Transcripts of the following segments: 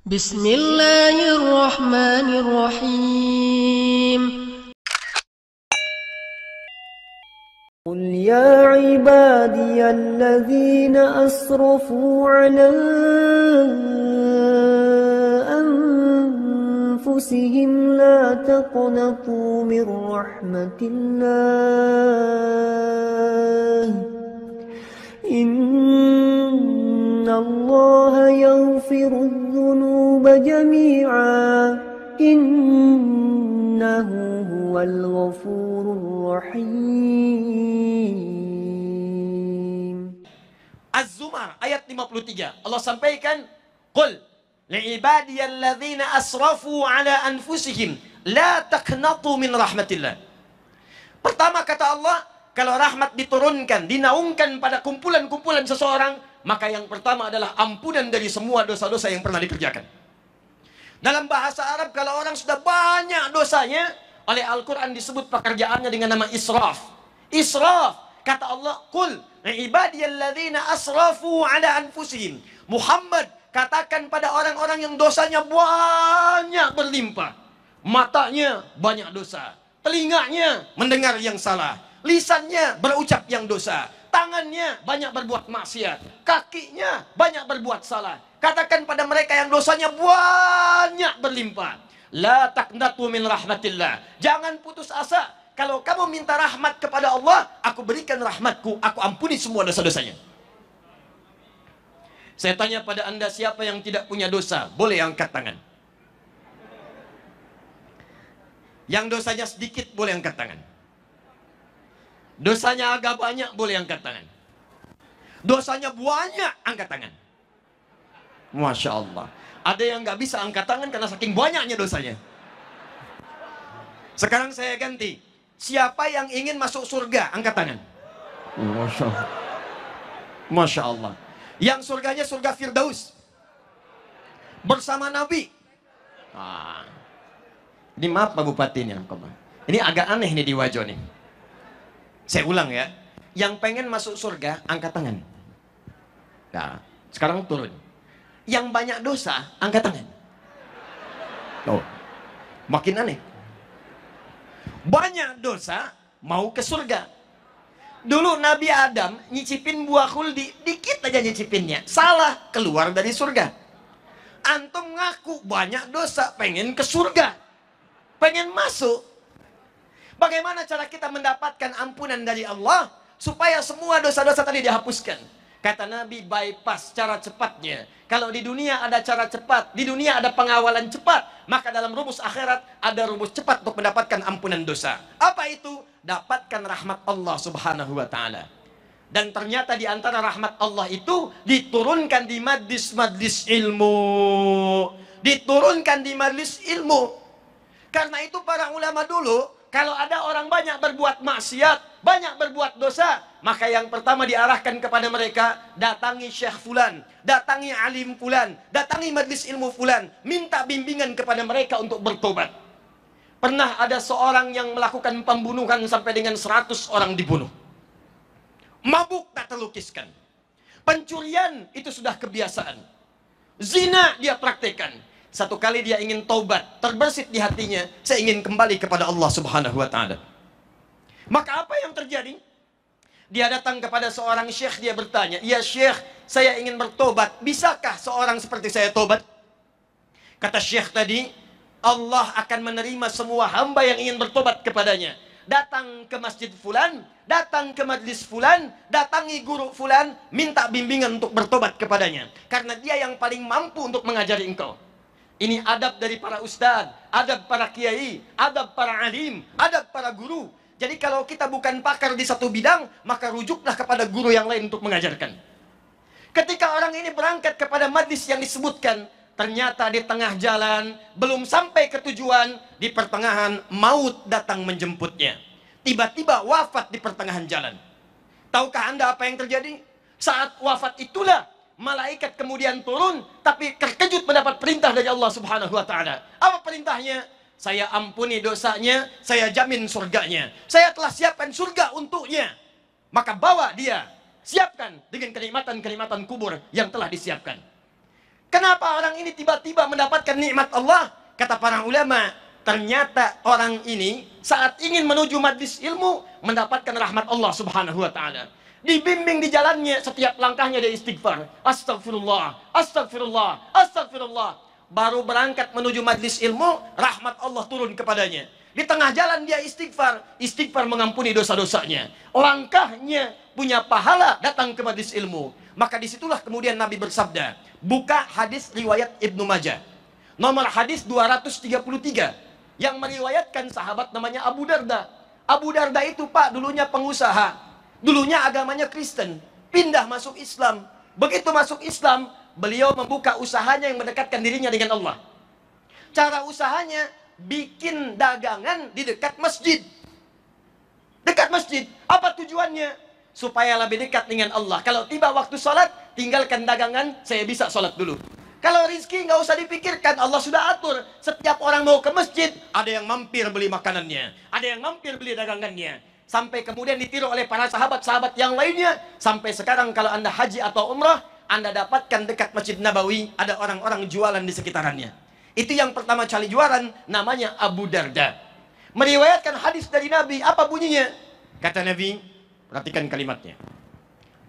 بسم الله الرحمن الرحيم. قل يا عبادي الذين أسرفوا على أنفسهم لا تقنطوا من رحمة الله إن الله يغفر الذنوب جميعا إنه هو الغفور الرحيم. Az-Zumar ayat 53. Allah sampaikan, "Qul li'ibadiyalladzina asrafu ala anfusihim la taqnatu min rahmatillah." Pertama kata Allah, kalau rahmat diturunkan, dinaungkan pada kumpulan-kumpulan seseorang, maka yang pertama adalah ampunan dari semua dosa-dosa yang pernah dikerjakan. Dalam bahasa Arab, kalau orang sudah banyak dosanya, oleh Al-Quran disebut pekerjaannya dengan nama israf. Israf, kata Allah, "Qul ibadiyalladzina asrafu ala anfusihim." Muhammad, katakan pada orang-orang yang dosanya banyak berlimpah. Matanya banyak dosa, telinganya mendengar yang salah, lisannya berucap yang dosa, tangannya banyak berbuat maksiat, kakinya banyak berbuat salah. Katakan pada mereka yang dosanya banyak berlimpah, la taqnatu min rahmatillah. Jangan putus asa. Kalau kamu minta rahmat kepada Allah, aku berikan rahmatku, aku ampuni semua dosa-dosanya. Saya tanya pada anda, siapa yang tidak punya dosa? Boleh angkat tangan. Yang dosanya sedikit boleh angkat tangan. Dosanya agak banyak boleh angkat tangan. Dosanya banyak angkat tangan. Masya Allah. Ada yang nggak bisa angkat tangan karena saking banyaknya dosanya. Sekarang saya ganti. Siapa yang ingin masuk surga? Angkat tangan. Masya Allah. Masya Allah. Yang surganya surga Firdaus bersama Nabi. Ini maaf Pak Bupati ini. Ini agak aneh nih di Wajo nih. Saya ulang ya. Yang pengen masuk surga, angkat tangan. Nah, sekarang turun. Yang banyak dosa, angkat tangan. Oh, makin aneh. Banyak dosa, mau ke surga. Dulu Nabi Adam nyicipin buah khuldi, dikit aja nyicipinnya. Salah, keluar dari surga. Antum ngaku banyak dosa, pengen ke surga. Pengen masuk. Bagaimana cara kita mendapatkan ampunan dari Allah supaya semua dosa-dosa tadi dihapuskan? Kata Nabi, bypass cara cepatnya. Kalau di dunia ada cara cepat, di dunia ada pengawalan cepat, maka dalam rumus akhirat ada rumus cepat untuk mendapatkan ampunan dosa. Apa itu? Dapatkan rahmat Allah Subhanahu wa taala. Dan ternyata di antara rahmat Allah itu diturunkan di majlis-majlis ilmu. Diturunkan di majlis ilmu. Karena itu para ulama dulu, kalau ada orang banyak berbuat maksiat, banyak berbuat dosa, maka yang pertama diarahkan kepada mereka, datangi syekh fulan, datangi alim fulan, datangi majlis ilmu fulan, minta bimbingan kepada mereka untuk bertobat. Pernah ada seorang yang melakukan pembunuhan sampai dengan 100 orang dibunuh. Mabuk tak terlukiskan. Pencurian itu sudah kebiasaan. Zina dia praktekkan. Satu kali dia ingin taubat, terbersit di hatinya, saya ingin kembali kepada Allah Subhanahu wa taala. Maka apa yang terjadi? Dia datang kepada seorang syekh, dia bertanya, "Ya syekh, saya ingin bertobat, bisakah seorang seperti saya tobat?" Kata syekh tadi, Allah akan menerima semua hamba yang ingin bertobat kepadanya. Datang ke masjid fulan, datang ke majlis fulan, datangi guru fulan, minta bimbingan untuk bertobat kepadanya. Karena dia yang paling mampu untuk mengajari engkau. Ini adab dari para ustadz, adab para kiai, adab para alim, adab para guru. Jadi kalau kita bukan pakar di satu bidang, maka rujuklah kepada guru yang lain untuk mengajarkan. Ketika orang ini berangkat kepada majlis yang disebutkan, ternyata di tengah jalan, belum sampai ke tujuan, di pertengahan maut datang menjemputnya. Tiba-tiba wafat di pertengahan jalan. Tahukah anda apa yang terjadi? Saat wafat itulah malaikat kemudian turun, tapi terkejut mendapat perintah dari Allah Subhanahu wa taala. Apa perintahnya? Saya ampuni dosanya, saya jamin surganya. Saya telah siapkan surga untuknya. Maka bawa dia, siapkan dengan kenikmatan-kenikmatan kubur yang telah disiapkan. Kenapa orang ini tiba-tiba mendapatkan nikmat Allah? Kata para ulama, ternyata orang ini saat ingin menuju majlis ilmu mendapatkan rahmat Allah Subhanahu wa taala. Dibimbing di jalannya, setiap langkahnya dia istighfar. Astagfirullah, astagfirullah, astagfirullah. Baru berangkat menuju majlis ilmu, rahmat Allah turun kepadanya. Di tengah jalan dia istighfar, istighfar mengampuni dosa-dosanya. Langkahnya punya pahala datang ke majlis ilmu. Maka disitulah kemudian Nabi bersabda, buka hadis riwayat Ibnu Majah. Nomor hadis 233. Yang meriwayatkan sahabat namanya Abu Darda. Abu Darda itu Pak dulunya pengusaha. Dulunya agamanya Kristen. Pindah masuk Islam. Begitu masuk Islam, beliau membuka usahanya yang mendekatkan dirinya dengan Allah. Cara usahanya, bikin dagangan di dekat masjid. Dekat masjid. Apa tujuannya? Supaya lebih dekat dengan Allah. Kalau tiba waktu sholat, tinggalkan dagangan, saya bisa sholat dulu. Kalau rizki nggak usah dipikirkan, Allah sudah atur. Setiap orang mau ke masjid, ada yang mampir beli makanannya, ada yang mampir beli dagangannya. Sampai kemudian ditiru oleh para sahabat-sahabat yang lainnya. Sampai sekarang kalau Anda haji atau umrah, Anda dapatkan dekat Masjid Nabawi, ada orang-orang jualan di sekitarannya. Itu yang pertama kali jualan, namanya Abu Darda. Meriwayatkan hadis dari Nabi, apa bunyinya? Kata Nabi, perhatikan kalimatnya.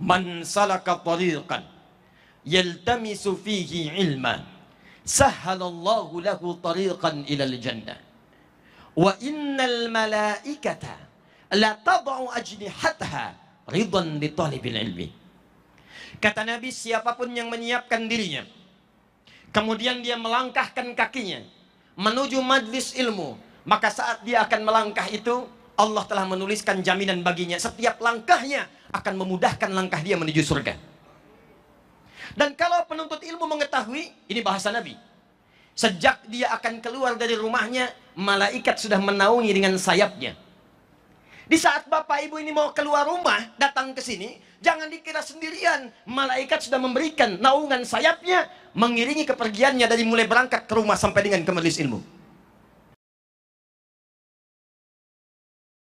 Man salaka tariqan yaltamisu fihi ilma sahhalallahu lahu tariqan ilal jannah wa innal malaikata la tad'u ajnihataha ridan li talibil ilmi. Kata Nabi, siapapun yang menyiapkan dirinya kemudian dia melangkahkan kakinya menuju majlis ilmu, maka saat dia akan melangkah itu Allah telah menuliskan jaminan baginya, setiap langkahnya akan memudahkan langkah dia menuju surga. Dan kalau penuntut ilmu mengetahui, ini bahasa Nabi, sejak dia akan keluar dari rumahnya, malaikat sudah menaungi dengan sayapnya. Di saat bapak ibu ini mau keluar rumah, datang ke sini, jangan dikira sendirian. Malaikat sudah memberikan naungan sayapnya, mengiringi kepergiannya dari mulai berangkat ke rumah sampai dengan ke majelis ilmu.